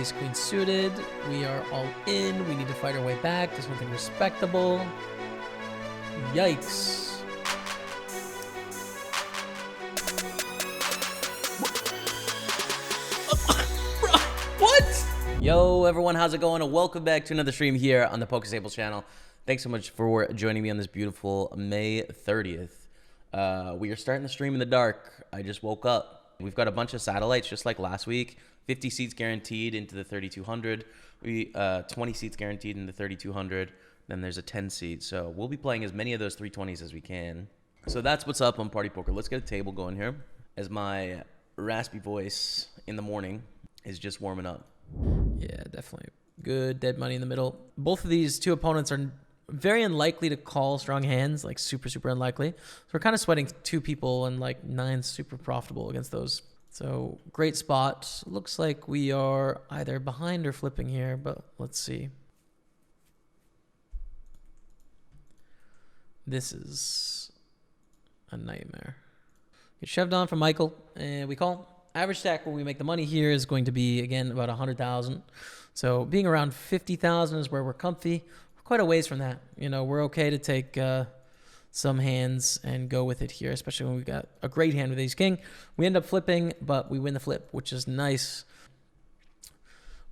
Ace queen suited. We are all in. We need to fight our way back to something respectable. Yikes. What? Yo, everyone, how's it going? And welcome back to another stream here on the PokerStaples channel. Thanks so much for joining me on this beautiful May 30th. We are starting the stream in the dark. I just woke up. We've got a bunch of satellites just like last week. 50 seats guaranteed into the 3200. 20 seats guaranteed in the 3200. Then there's a 10 seat. So we'll be playing as many of those 320s as we can. So that's what's up on Party Poker. Let's get a table going here as my raspy voice in the morning is just warming up. Yeah, definitely. Good dead money in the middle. Both of these two opponents are very unlikely to call strong hands, like super unlikely. So we're kind of sweating two people, and like nine's super profitable against those. So great spot. Looks like we are either behind or flipping here, but let's see. This is a nightmare. Get shoved on from Michael, and we call. Average stack where we make the money here is going to be, again, about 100,000. So being around 50,000 is where we're comfy. We're quite a ways from that. You know, we're okay to take some hands and go with it here, especially when we've got a great hand with ace king. We end up flipping, but we win the flip, which is nice.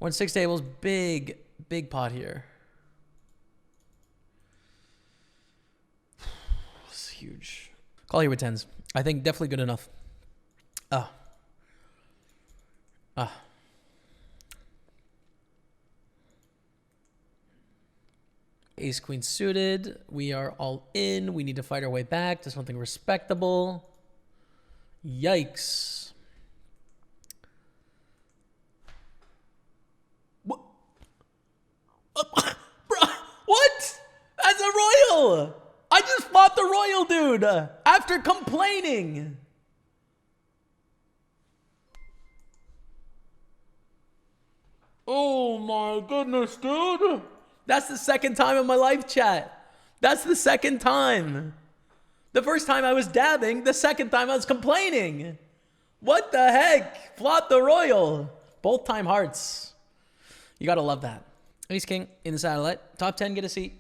1-6 tables, big pot here. It's huge. Call here with tens. I think definitely good enough. Ace queen suited. We are all in. We need to fight our way back to something respectable. Yikes. What? What? That's a royal. I just fought the royal, dude, after complaining. Oh my goodness, dude. That's the second time in my life, chat. That's the second time. The first time I was dabbing, the second time I was complaining. What the heck? Flop the royal. Both time hearts. You gotta love that. Ace king in the satellite. Top 10 get a seat.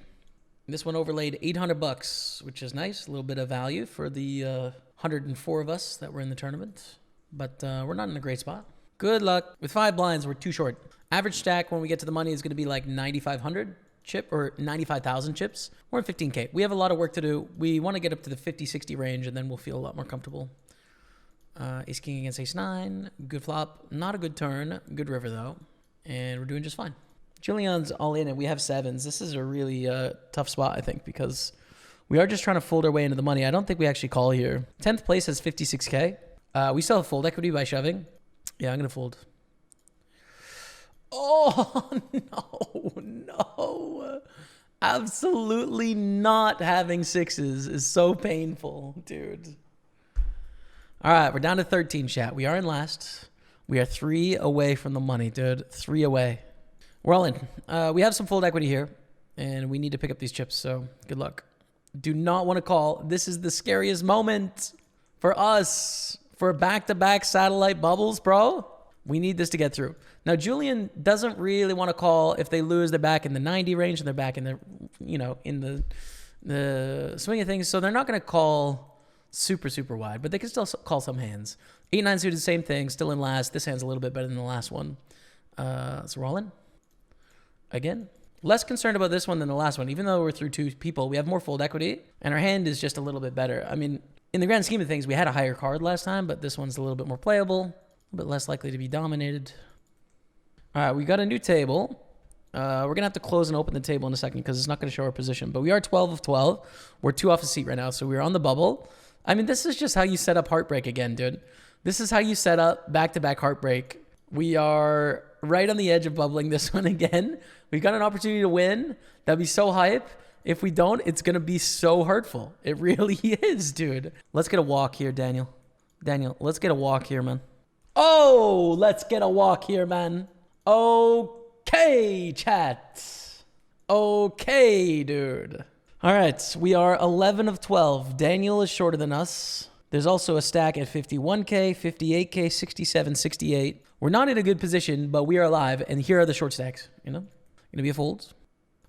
This one overlaid 800 bucks, which is nice. A little bit of value for the 104 of us that were in the tournament. But we're not in a great spot. Good luck. With 5 blinds, we're too short. Average stack when we get to the money is going to be like 9,500 chip or 95,000 chips. We're in 15K. We have a lot of work to do. We want to get up to the 50, 60 range, and then we'll feel a lot more comfortable. Ace king against ace 9. Good flop. Not a good turn. Good river, though. And we're doing just fine. Julian's all in, and we have sevens. This is a really tough spot, I think, because we are just trying to fold our way into the money. I don't think we actually call here. 10th place has 56K. We still have fold equity by shoving. Yeah, I'm going to fold. Oh, no. Absolutely not having sixes is so painful, dude. All right, we're down to 13, chat. We are in last. We are 3 away from the money, dude. 3 away. We're all in. We have some fold equity here, and we need to pick up these chips, so good luck. Do not want to call. This is the scariest moment for us. For back-to-back satellite bubbles, bro. We need this to get through. Now, Julian doesn't really want to call if they lose. They're back in the 90 range, and they're back in the, you know, in the swing of things. So they're not going to call super wide, but they can still call some hands. 8-9 suited, same thing, still in last. This hand's a little bit better than the last one. So we're all in. Again, less concerned about this one than the last one. Even though we're through 2 people, we have more fold equity, and our hand is just a little bit better. I mean, in the grand scheme of things, we had a higher card last time, but this one's a little bit more playable, a bit less likely to be dominated. All right, we got a new table. We're going to have to close and open the table in a second because it's not going to show our position. But we are 12 of 12. We're 2 off a seat right now, so we're on the bubble. I mean, this is just how you set up heartbreak again, dude. This is how you set up back-to-back heartbreak. We are right on the edge of bubbling this one again. We've got an opportunity to win. That'd be so hype. If we don't, it's going to be so hurtful. It really is, dude. Let's get a walk here, Daniel. Daniel, let's get a walk here, man. Oh, let's get a walk here, man. Okay, chat. Okay, dude. All right, we are 11 of 12. Daniel is shorter than us. There's also a stack at 51K, 58K, 67, 68. We're not in a good position, but we are alive. And here are the short stacks, you know? Going to be a fold.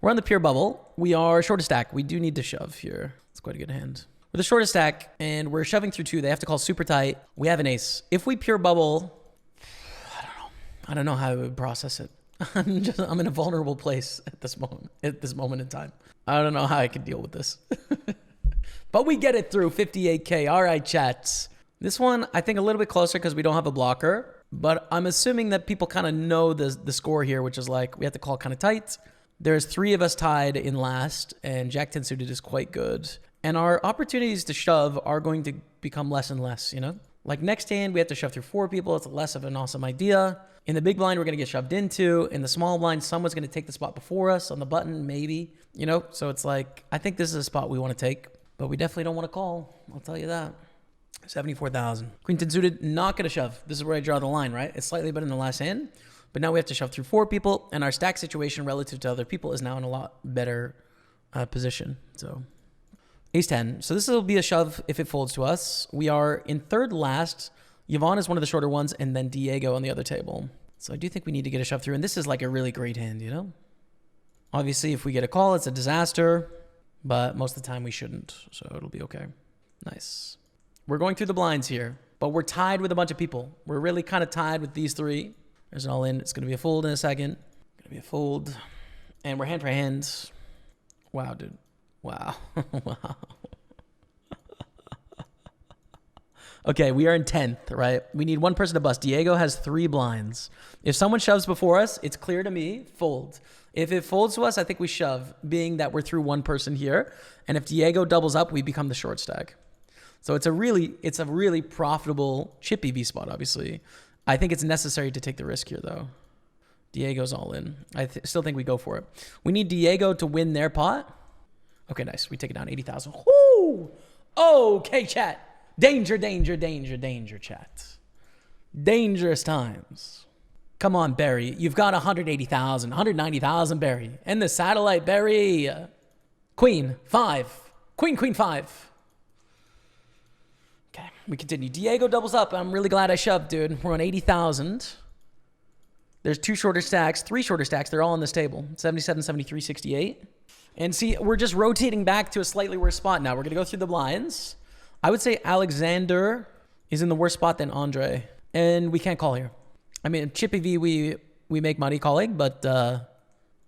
We're on the pure bubble. We are short a stack. We do need to shove here. It's quite a good hand. We're the shortest stack, and we're shoving through 2. They have to call super tight. We have an ace. If we pure bubble, I don't know how I would process it. I'm in a vulnerable place at this moment in time. I don't know how I can deal with this. But we get it through 58K. All right, chats. This one, I think a little bit closer because we don't have a blocker. But I'm assuming that people kind of know the score here, which is like we have to call kind of tight. There's 3 of us tied in last, and Jack-10 suited is quite good. And our opportunities to shove are going to become less and less, you know? Like next hand, we have to shove through 4 people. It's less of an awesome idea. In the big blind, we're going to get shoved into. In the small blind, someone's going to take the spot before us on the button, maybe, you know? So it's like, I think this is a spot we want to take, but we definitely don't want to call. I'll tell you that. 74,000. Queen-10 suited, not going to shove. This is where I draw the line, right? It's slightly better in the last hand, but now we have to shove through 4 people, and our stack situation relative to other people is now in a lot better position. So ace-10. So this will be a shove if it folds to us. We are in third last. Yvonne is one of the shorter ones, and then Diego on the other table. So I do think we need to get a shove through, and this is like a really great hand, you know? Obviously, if we get a call, it's a disaster, but most of the time we shouldn't, so it'll be okay. Nice. We're going through the blinds here, but we're tied with a bunch of people. We're really kind of tied with these 3. There's an all-in. It's going to be a fold in a second. Going to be a fold. And we're hand for hand. Wow, dude. Wow. Wow. Okay, we are in 10th, right? We need one person to bust. Diego has 3 blinds. If someone shoves before us, it's clear to me, fold. If it folds to us, I think we shove, being that we're through one person here. And if Diego doubles up, we become the short stack. So it's a really profitable chip EV spot, obviously. I think it's necessary to take the risk here, though. Diego's all in. I still think we go for it. We need Diego to win their pot. Okay, nice. We take it down 80,000. Whoo! Okay, chat. Danger, danger, danger, danger, chat. Dangerous times. Come on, Barry. You've got 180,000, 190,000, Barry. And the satellite, Barry. Queen, 5. Queen, queen, 5. Okay, we continue. Diego doubles up. I'm really glad I shoved, dude. We're on 80,000. There's 2 shorter stacks, 3 shorter stacks. They're all on this table. 77, 73, 68. And see, we're just rotating back to a slightly worse spot now. We're going to go through the blinds. I would say Alexander is in the worse spot than Andre. And we can't call here. I mean, Chippy V, we make money calling, but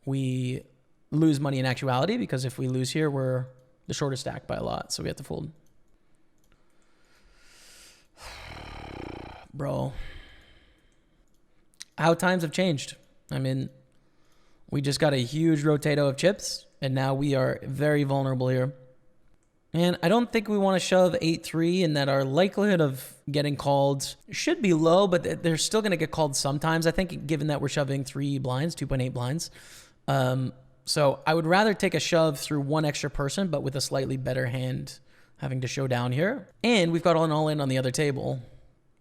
we lose money in actuality because if we lose here, we're the shortest stack by a lot. So we have to fold. Bro. How times have changed. I mean, we just got a huge rotato of chips, and now we are very vulnerable here. And I don't think we want to shove 8-3 and that our likelihood of getting called should be low, but they're still going to get called sometimes, I think, given that we're shoving 3 blinds, 2.8 blinds. So I would rather take a shove through 1 extra person, but with a slightly better hand having to show down here. And we've got an all-in on the other table,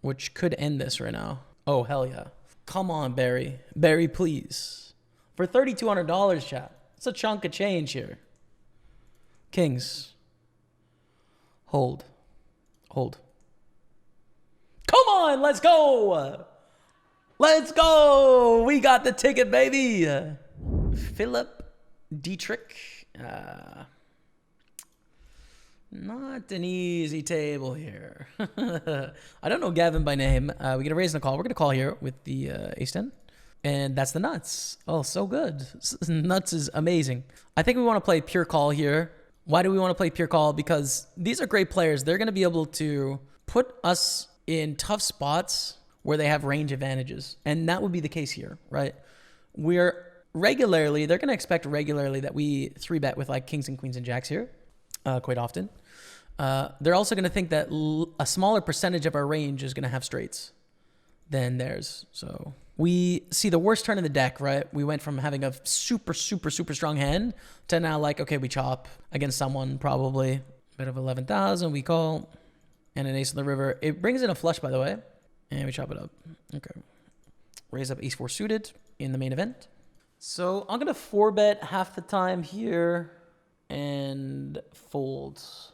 which could end this right now. Oh, hell yeah. Come on, Barry. Barry, please. For $3,200, chat. It's a chunk of change here. Kings. Hold. Hold. Come on, let's go. Let's go. We got the ticket, baby. Philip Dietrich. Not an easy table here. I don't know Gavin by name. We get a raise and a call. We're going to call here with the ace-10. And that's the nuts. Oh, so good. Nuts is amazing. I think we want to play pure call here. Why do we want to play pure call? Because these are great players. They're going to be able to put us in tough spots where they have range advantages. And that would be the case here, right? They're going to expect regularly that we 3-bet with like kings and queens and jacks here quite often. They're also going to think that a smaller percentage of our range is going to have straights than theirs. So we see the worst turn in the deck, right? We went from having a super, super, super strong hand to now like, okay, we chop against someone probably. Bit of 11,000, we call. And an ace on the river. It brings in a flush, by the way. And we chop it up. Okay. Raise up ace-4 suited in the main event. So I'm going to 4-bet half the time here and folds.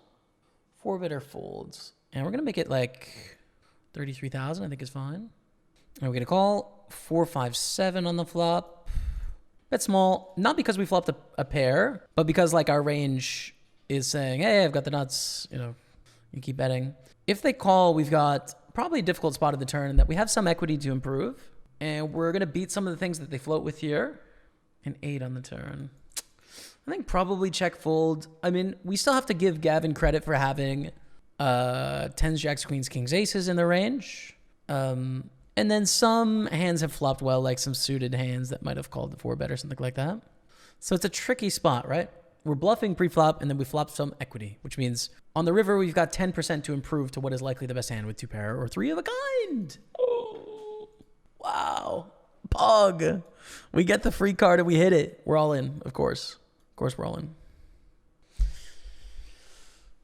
4-bet or folds. And we're going to make it like 33,000, I think is fine. And we're going to call 4-5-7 on the flop. Bet small, not because we flopped a pair, but because like our range is saying, hey, I've got the nuts, you know, you keep betting. If they call, we've got probably a difficult spot of the turn that we have some equity to improve. And we're going to beat some of the things that they float with here. An 8 on the turn. I think probably check fold. I mean, we still have to give Gavin credit for having 10s, jacks, queens, kings, aces in the range. And then some hands have flopped well, like some suited hands that might have called the 4-bet or something like that. So it's a tricky spot, right? We're bluffing pre-flop, and then we flop some equity, which means on the river, we've got 10% to improve to what is likely the best hand with 2 pair or 3 of a kind. Oh, wow. Pog. We get the free card and we hit it. We're all in, of course. Of course we're all in.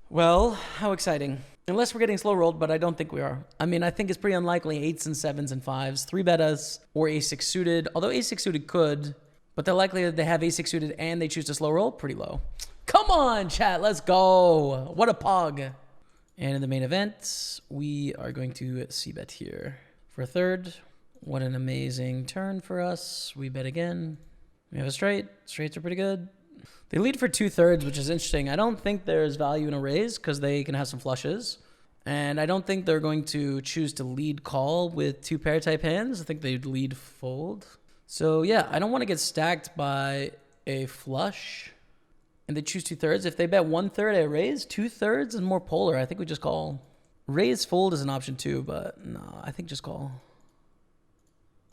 Well, how exciting. Unless we're getting slow rolled, but I don't think we are. I mean, I think it's pretty unlikely 8s and 7s and 5s, 3-bet us, or ace-6 suited. Although ace-6 suited could, but the likelihood they have ace-6 suited and they choose to slow roll, pretty low. Come on, chat, let's go. What a pog. And in the main event, we are going to c-bet here for a third. What an amazing turn for us. We bet again. We have a straight. Straights are pretty good. They lead for 2/3, which is interesting. I don't think there's value in a raise because they can have some flushes. And I don't think they're going to choose to lead call with 2 pair type hands. I think they'd lead fold. So yeah, I don't want to get stacked by a flush. And they choose 2/3. If they bet 1/3, I raise. 2/3 is more polar. I think we just call. Raise fold is an option too, but no, I think just call.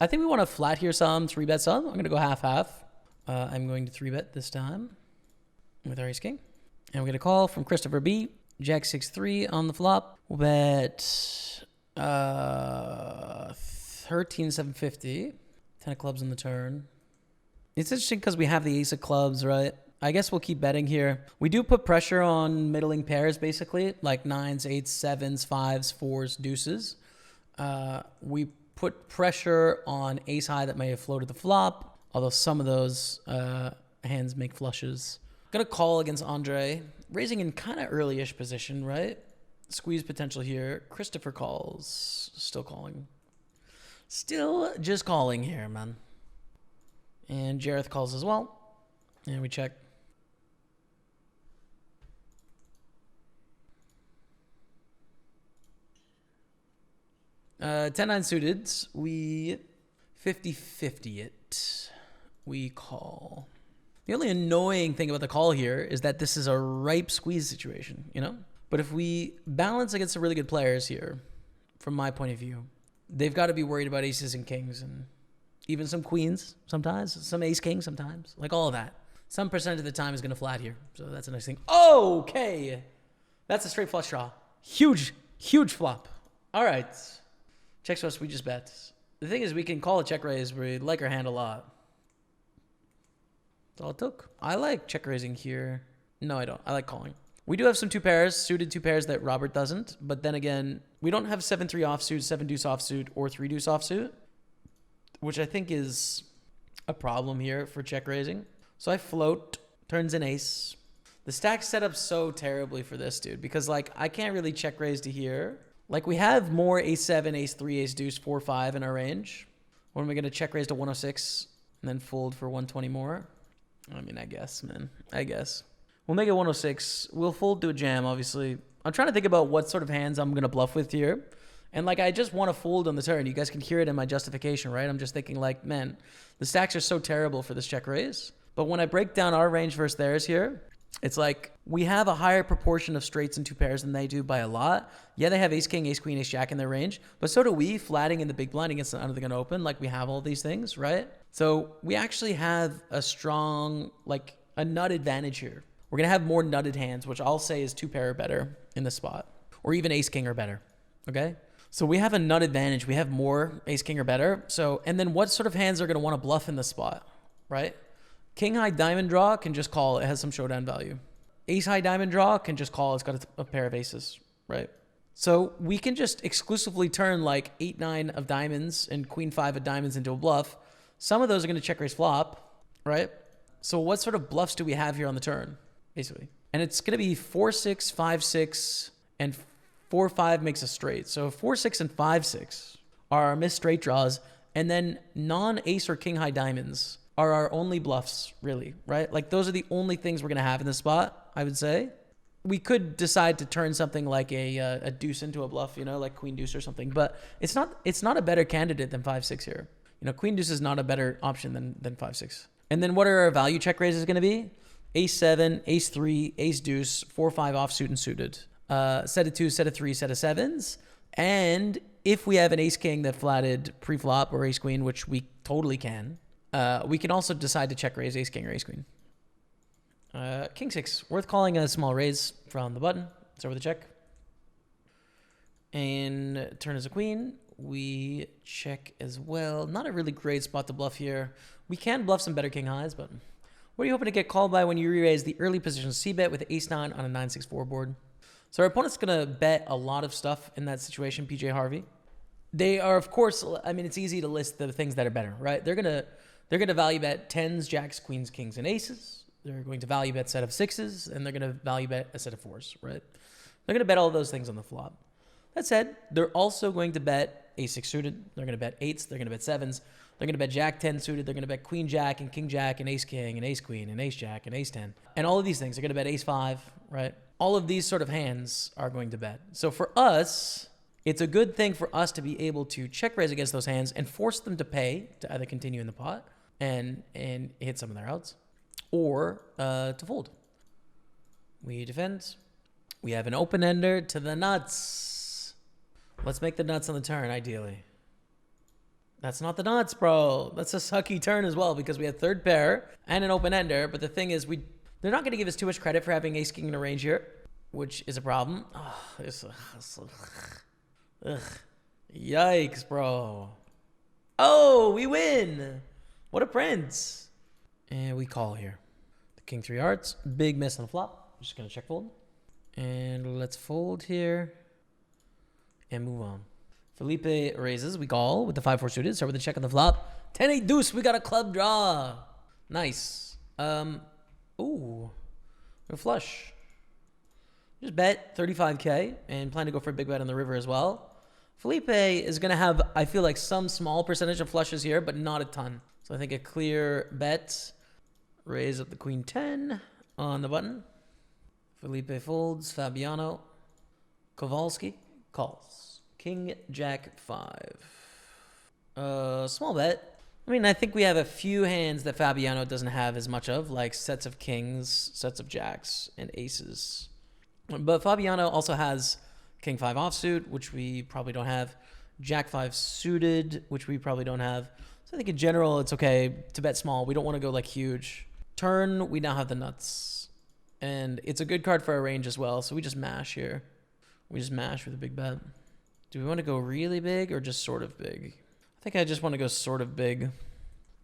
I think we want to flat here some, 3-bet some. I'm going to go half-half. I'm going to 3-bet this time with our ace-king. And we're going to call from Christopher B. Jack 6-3 on the flop. We'll bet 13,750. 10 of clubs on the turn. It's interesting because we have the ace of clubs, right? I guess we'll keep betting here. We do put pressure on middling pairs, basically, like 9s, 8s, 7s, 5s, 4s, deuces. We put pressure on ace high that may have floated the flop, although some of those hands make flushes. Gonna call against Andre, raising in kind of early-ish position, right? Squeeze potential here. Christopher calls, still calling. Still just calling here, man. And Jareth calls as well. And we check. Uh, 10-9 suited, we 50-50 it. We call. The only annoying thing about the call here is that this is a ripe squeeze situation, you know? But if we balance against some really good players here, from my point of view, they've got to be worried about aces and kings and even some queens sometimes, some ace-king sometimes, like all of that. Some percent of the time is going to flat here, so that's a nice thing. Okay, that's a straight flush draw. Huge, huge flop. All right. Check to us, we just bet. The thing is, we can call a check raise. We like our hand a lot. That's all it took. I like check raising here. No, I don't. I like calling. We do have some 2 pairs, suited 2 pairs that Robert doesn't. But then again, we don't have 7-3 offsuit, 7-deuce offsuit, or 3-deuce offsuit, which I think is a problem here for check raising. So I float, turns an ace. The stack's set up so terribly for this, dude, because like I can't really check raise to here. Like we have more ace-7, ace-3, ace-deuce, 4-5 in our range. Or am I going to check raise to 106 and then fold for 120 more? I mean, I guess, man. I guess. We'll make it 106. We'll fold to a jam, obviously. I'm trying to think about what sort of hands I'm going to bluff with here. And like, I just want to fold on the turn. You guys can hear it in my justification, right? I'm just thinking like, man, the stacks are so terrible for this check raise. But when I break down our range versus theirs here, it's like we have a higher proportion of straights and 2 pairs than they do by a lot. Yeah, they have ace-king, ace-queen, ace-jack in their range. But so do we, flatting in the big blind against the under the gun open. Like we have all these things, right? So we actually have a strong, like a nut advantage here. We're going to have more nutted hands, which I'll say is 2 pair or better in this spot. Or even ace-king or better, okay? So we have a nut advantage. We have more ace-king or better. So, and then what sort of hands are going to want to bluff in this spot, right? King-high diamond draw can just call. It has some showdown value. Ace-high diamond draw can just call. It's got a pair of aces, right? So we can just exclusively turn like 8-9 of diamonds and queen-5 of diamonds into a bluff. Some of those are going to check raise flop, right? So what sort of bluffs do we have here on the turn, basically? And it's going to be 4-6, 5-6, and 4-5 makes a straight. So 4-6 and 5-6 are our missed straight draws. And then non-ace or king high diamonds are our only bluffs, really, right? Like those are the only things we're going to have in this spot, I would say. We could decide to turn something like a deuce into a bluff, you know, like queen deuce or something. But it's not a better candidate than 5-6 here. You know, queen deuce is not a better option than 5-6. And then what are our value check raises going to be? Ace 7, ace 3, ace deuce, 4-5 offsuit and suited. Set of 2, set of 3, set of 7s. And if we have an ace king that flatted pre-flop or ace queen, which we totally can, we can also decide to check raise ace king or ace queen. King 6, worth calling a small raise from the button. It's over the check. And turn as a queen. We check as well. Not a really great spot to bluff here. We can bluff some better king highs, but what are you hoping to get called by when you re-raise the early position c-bet with ace 9 on a 9-6-4 board? So our opponent's going to bet a lot of stuff in that situation, PJ Harvey. They are, of course, I mean, it's easy to list the things that are better, right? They're going to value bet 10s, jacks, queens, kings, and aces. They're going to value bet a set of 6s, and they're going to value bet a set of 4s, right? They're going to bet all those things on the flop. That said, they're also going to bet ace-6 suited. They're going to bet 8s. They're going to bet 7s. They're going to bet jack-10 suited. They're going to bet queen-jack and king-jack and ace-king and ace-queen and ace-jack and ace-10. And all of these things. They're going to bet ace-5, right? All of these sort of hands are going to bet. So for us, it's a good thing for us to be able to check raise against those hands and force them to pay to either continue in the pot and hit some of their outs or to fold. We defend. We have an open-ender to the nuts. Let's make the nuts on the turn, ideally. That's not the nuts, bro. That's a sucky turn as well because we have third pair and an open-ender. But the thing is, they're not going to give us too much credit for having ace-king in a range here, which is a problem. Ugh. Yikes, bro. Oh, we win. What a prince. And we call here. The king 3 hearts. Big miss on the flop. I'm just going to check fold. And let's fold here. And move on. Felipe raises. We call with the 5-4 suited. Start with a check on the flop. 10-8 deuce. We got a club draw. Nice. Ooh. A flush. Just bet 35K and plan to go for a big bet on the river as well. Felipe is going to have, I feel like, some small percentage of flushes here, but not a ton. So I think a clear bet. Raise up the queen 10 on the button. Felipe folds. Fabiano. Kowalski calls. King, jack, 5. Small bet. I mean, I think we have a few hands that Fabiano doesn't have as much of, like sets of kings, sets of jacks, and aces. But Fabiano also has king 5 offsuit, which we probably don't have. Jack 5 suited, which we probably don't have. So I think in general, it's okay to bet small. We don't want to go like huge. Turn, we now have the nuts. And it's a good card for our range as well. So we just mash here. We just mash with a big bet. Do we want to go really big or just sort of big? I think I just want to go sort of big.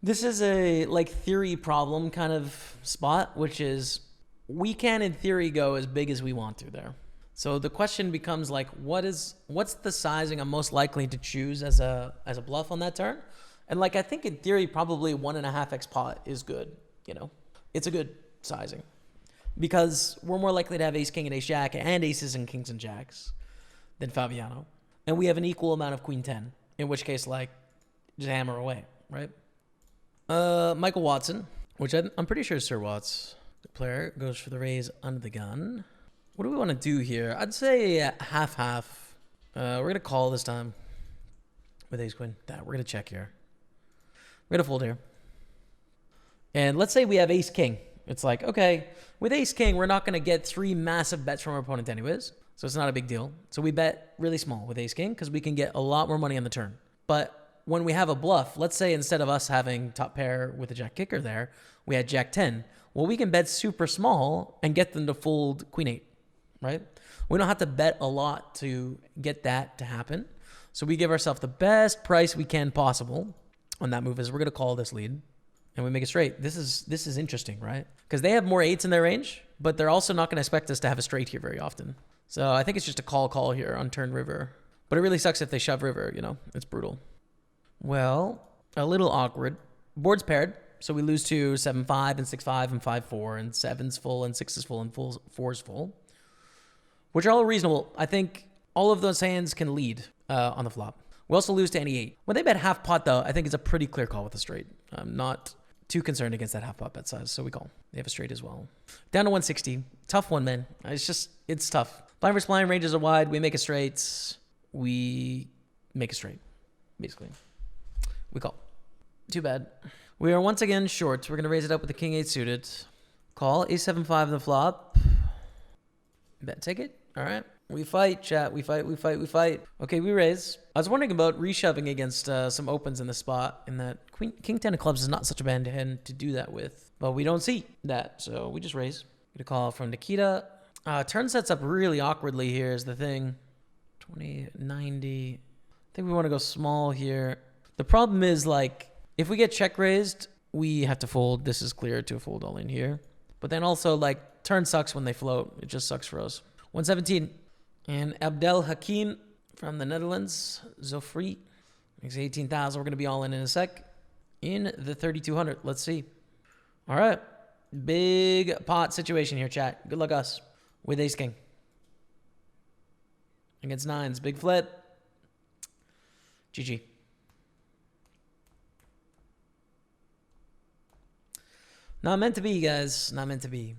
This is a like theory problem kind of spot, which is we can in theory go as big as we want to there. So the question becomes like, what's the sizing I'm most likely to choose as a bluff on that turn? And like, I think in theory, probably 1.5x pot is good. You know, it's a good sizing because we're more likely to have ace king and ace jack and aces and kings and jacks than Fabiano. And we have an equal amount of queen 10, in which case, like, just hammer away, right? Michael Watson, which I'm pretty sure is Sir Watts. The player goes for the raise under the gun. What do we want to do here? I'd say half-half. We're going to call this time with ace queen. We're going to check here. We're going to fold here. And let's say we have ace king. It's like, okay, with ace king, we're not going to get 3 massive bets from our opponent anyways. So it's not a big deal. So we bet really small with ace king because we can get a lot more money on the turn. But when we have a bluff, let's say instead of us having top pair with a jack kicker there, we had jack 10. Well, we can bet super small and get them to fold queen 8, right? We don't have to bet a lot to get that to happen. So we give ourselves the best price we can possible on that move is we're going to call this lead and we make it straight. This is interesting, right? Because they have more 8s in their range, but they're also not going to expect us to have a straight here very often. So I think it's just a call here on turn river. But it really sucks if they shove river, you know. It's brutal. Well, a little awkward. Board's paired, so we lose to 7-5 and 6-5 and 5-4 and 7's full and 6 is full and 4's full, which are all reasonable. I think all of those hands can lead on the flop. We also lose to any 8. When they bet half pot, though, I think it's a pretty clear call with a straight. I'm not too concerned against that half pot bet size, so we call. They have a straight as well. Down to 160. Tough one, man. It's tough. Blind versus blind, ranges are wide. We make a straight. We make a straight, basically. We call. Too bad. We are once again short. We're going to raise it up with the king 8 suited. Call. A7-5 on the flop. Bet ticket. All right. We fight, chat. We fight. Okay, we raise. I was wondering about reshoving against some opens in the spot, in that king 10 of clubs is not such a bad hand to do that with. But we don't see that, so we just raise. Get a call from Nikita. Turn sets up really awkwardly here is the thing. 20, 90. I think we want to go small here. The problem is, like, if we get check raised, we have to fold. This is clear to fold all in here. But then also, like, turn sucks when they float. It just sucks for us. 117. And Abdel Hakim from the Netherlands. Zofri. Makes 18,000. We're going to be all in a sec. In the 3,200. Let's see. All right. Big pot situation here, chat. Good luck us. With ace king. Against 9s. Big flip. GG. Not meant to be, guys. Not meant to be.